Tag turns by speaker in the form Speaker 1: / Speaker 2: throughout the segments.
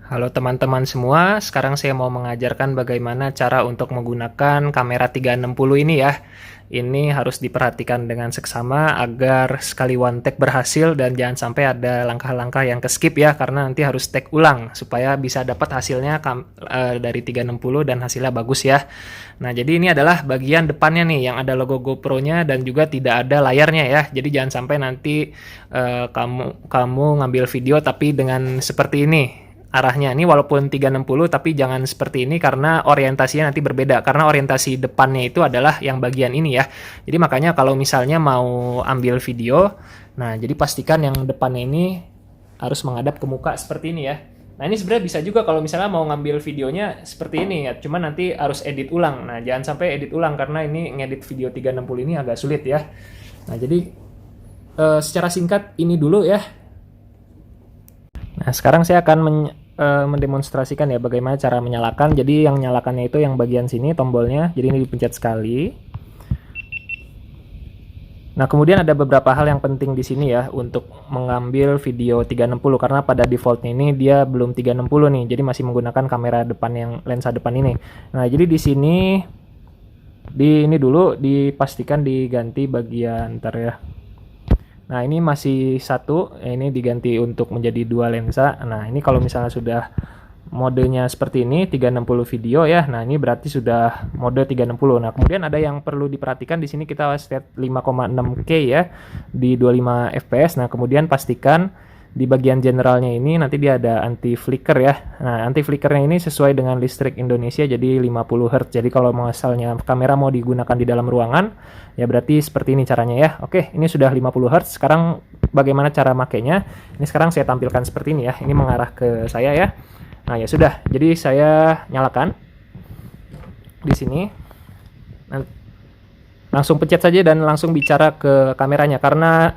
Speaker 1: Halo teman-teman semua, sekarang saya mau mengajarkan bagaimana cara untuk menggunakan kamera 360 ini ya. Ini harus diperhatikan dengan seksama agar sekali one take berhasil dan jangan sampai ada langkah-langkah yang ke-skip ya, karena nanti harus take ulang supaya bisa dapat hasilnya dari 360 dan hasilnya bagus ya. Nah, jadi ini adalah bagian depannya nih yang ada logo GoPro-nya dan juga tidak ada layarnya ya. Jadi jangan sampai nanti kamu ngambil video tapi dengan seperti ini arahnya. Ini walaupun 360 tapi jangan seperti ini karena orientasinya nanti berbeda, karena orientasi depannya itu adalah yang bagian ini ya. Jadi makanya kalau misalnya mau ambil video, nah jadi pastikan yang depannya ini harus menghadap ke muka seperti ini ya. Nah ini sebenarnya bisa juga kalau misalnya mau ngambil videonya seperti ini ya, cuman nanti harus edit ulang. Nah jangan sampai edit ulang karena ini ngedit video 360 ini agak sulit ya. Nah jadi secara singkat ini dulu ya. Nah sekarang saya akan mendemonstrasikan ya bagaimana cara menyalakan. Jadi yang nyalakannya itu yang bagian sini tombolnya, jadi ini dipencet sekali. Nah kemudian ada beberapa hal yang penting di sini ya untuk mengambil video 360, karena pada defaultnya ini dia belum 360 nih, jadi masih menggunakan kamera depan yang lensa depan ini. Nah jadi di sini ini dulu dipastikan diganti bagian ntar ya. Nah ini masih satu, ini diganti untuk menjadi dua lensa. Nah ini kalau misalnya sudah modenya seperti ini 360 video ya. Nah ini berarti sudah mode 360. Nah kemudian ada yang perlu diperhatikan di sini, kita set 5,6K ya di 25 fps. Nah kemudian pastikan di bagian generalnya ini nanti dia ada anti flicker ya. Nah anti flickernya ini sesuai dengan listrik Indonesia, jadi 50 Hz. Jadi kalau misalnya kamera mau digunakan di dalam ruangan ya berarti seperti ini caranya ya. Oke, ini sudah 50 Hz. Sekarang bagaimana cara makainya? Ini sekarang saya tampilkan seperti ini ya. Ini mengarah ke saya ya. Nah ya sudah, jadi saya nyalakan di sini. Langsung pencet saja dan langsung bicara ke kameranya, karena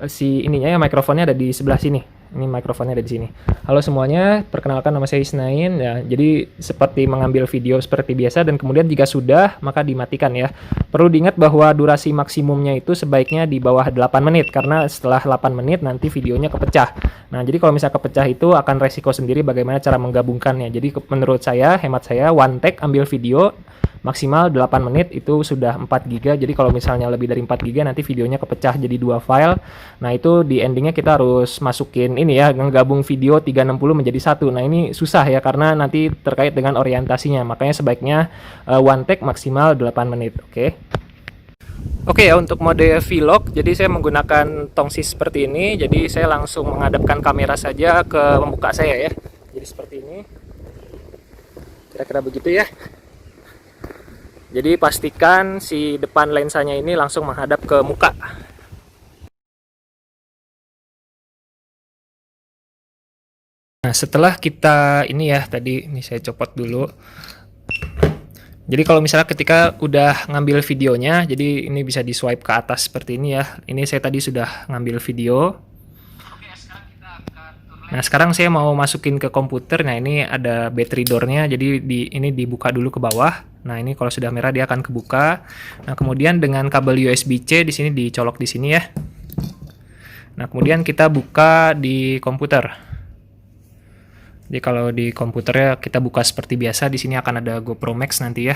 Speaker 1: si ininya ya, mikrofonnya ada di sebelah sini. Ini mikrofonnya ada di sini. Halo semuanya, perkenalkan nama saya Isnain ya. Jadi seperti mengambil video seperti biasa, dan kemudian jika sudah maka dimatikan ya. Perlu diingat bahwa durasi maksimumnya itu sebaiknya di bawah 8 menit, karena setelah 8 menit nanti videonya kepecah. Nah, jadi kalau misalnya kepecah itu akan resiko sendiri bagaimana cara menggabungkannya. Jadi menurut saya, hemat saya, one take ambil video maksimal 8 menit itu sudah 4 GB. Jadi kalau misalnya lebih dari 4 GB nanti videonya kepecah jadi dua file. Nah itu di endingnya kita harus masukin ini ya, menggabung video 360 menjadi satu. Nah ini susah ya karena nanti terkait dengan orientasinya, makanya sebaiknya one take maksimal 8 menit. Oke ya, untuk mode vlog jadi saya menggunakan tongsis seperti ini. Jadi saya langsung menghadapkan kamera saja ke muka saya ya, jadi seperti ini, kira-kira begitu ya. Jadi pastikan si depan lensanya ini langsung menghadap ke muka. Nah setelah kita ini ya, tadi ini saya copot dulu. Jadi kalau misalnya ketika udah ngambil videonya, jadi ini bisa di swipe ke atas seperti ini ya. Ini saya tadi sudah ngambil video. Nah sekarang saya mau masukin ke komputer. Nah ini ada battery door-nya, jadi ini dibuka dulu ke bawah. Nah ini kalau sudah merah dia akan kebuka. Nah kemudian dengan kabel USB-C di sini dicolok di sini ya. Nah kemudian kita buka di komputer. Jadi kalau di komputernya kita buka seperti biasa, di sini akan ada GoPro Max nanti ya.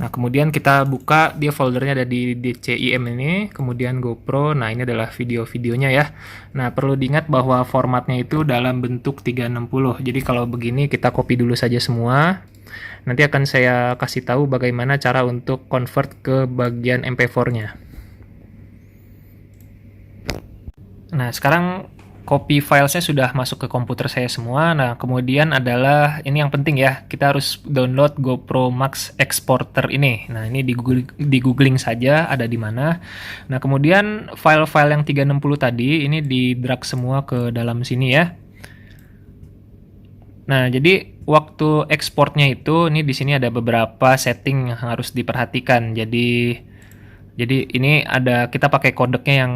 Speaker 1: Nah kemudian kita buka, dia foldernya ada di DCIM ini, kemudian GoPro. Nah ini adalah video-videonya ya. Nah perlu diingat bahwa formatnya itu dalam bentuk 360. Jadi kalau begini kita copy dulu saja semua. Nanti akan saya kasih tahu bagaimana cara untuk convert ke bagian MP4-nya. Nah sekarang copy filesnya sudah masuk ke komputer saya semua. Nah kemudian adalah ini yang penting ya, kita harus download GoPro Max Exporter ini. Nah ini di googling saja ada di mana. Nah kemudian file-file yang 360 tadi ini di drag semua ke dalam sini ya. Nah jadi waktu ekspornya itu ini di sini ada beberapa setting yang harus diperhatikan. Jadi ini ada, kita pakai kodeknya yang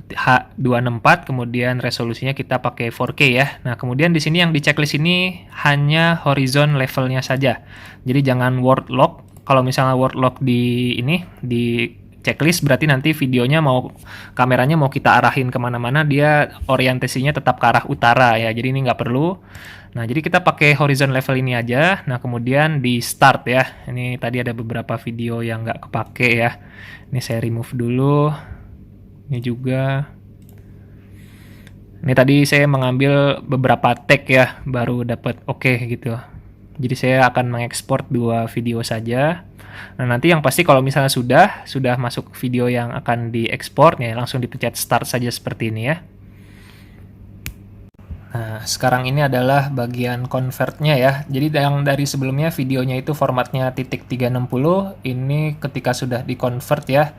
Speaker 1: H264, kemudian resolusinya kita pakai 4K ya. Nah kemudian di sini yang di checklist ini hanya horizon levelnya saja. Jadi jangan word lock. Kalau misalnya word lock di checklist, berarti nanti videonya kameranya mau kita arahin kemana-mana, dia orientasinya tetap ke arah utara ya, jadi ini nggak perlu. Nah, jadi kita pakai horizon level ini aja. Nah, kemudian di start ya. Ini tadi ada beberapa video yang nggak kepake ya. Ini saya remove dulu. Ini juga. Ini tadi saya mengambil beberapa tag ya, baru dapat oke gitu. Jadi saya akan mengekspor 2 video saja. Nah, nanti yang pasti kalau misalnya sudah masuk video yang akan diekspor ya, langsung dipencet start saja seperti ini ya. Nah, sekarang ini adalah bagian convertnya ya. Jadi yang dari sebelumnya videonya itu formatnya .360, ini ketika sudah di-convert ya,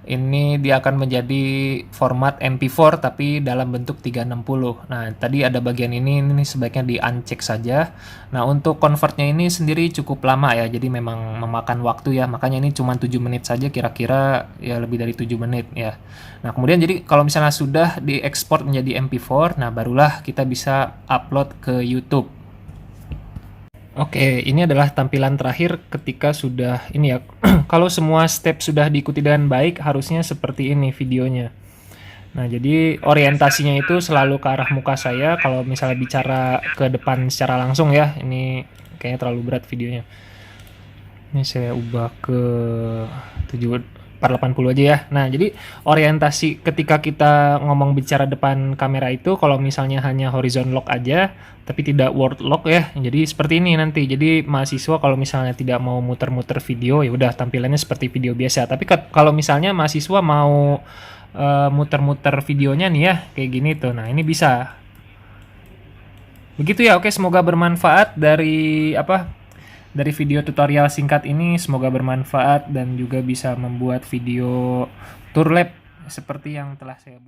Speaker 1: ini dia akan menjadi format MP4 tapi dalam bentuk 360. Nah, tadi ada bagian ini sebaiknya di-uncheck saja. Nah, untuk convertnya ini sendiri cukup lama ya, jadi memang memakan waktu ya, makanya ini cuma 7 menit saja kira-kira, ya lebih dari 7 menit ya. Nah, kemudian jadi kalau misalnya sudah diekspor menjadi MP4, nah barulah kita bisa upload ke YouTube. Oke, ini adalah tampilan terakhir ketika sudah ini ya. Kalau semua step sudah diikuti dengan baik, harusnya seperti ini videonya. Nah, jadi orientasinya itu selalu ke arah muka saya. Kalau misalnya bicara ke depan secara langsung ya, ini kayaknya terlalu berat videonya. Ini saya ubah ke 480 aja ya. Nah, jadi orientasi ketika kita ngomong bicara depan kamera itu, kalau misalnya hanya horizon lock aja, tapi tidak world lock ya. Jadi seperti ini nanti. Jadi mahasiswa kalau misalnya tidak mau muter-muter video, ya udah tampilannya seperti video biasa. Tapi kalau misalnya mahasiswa mau muter-muter videonya nih ya, kayak gini tuh. Nah, ini bisa. Begitu ya. Oke, semoga bermanfaat dari video tutorial singkat ini. Semoga bermanfaat dan juga bisa membuat video tour lab seperti yang telah saya buat.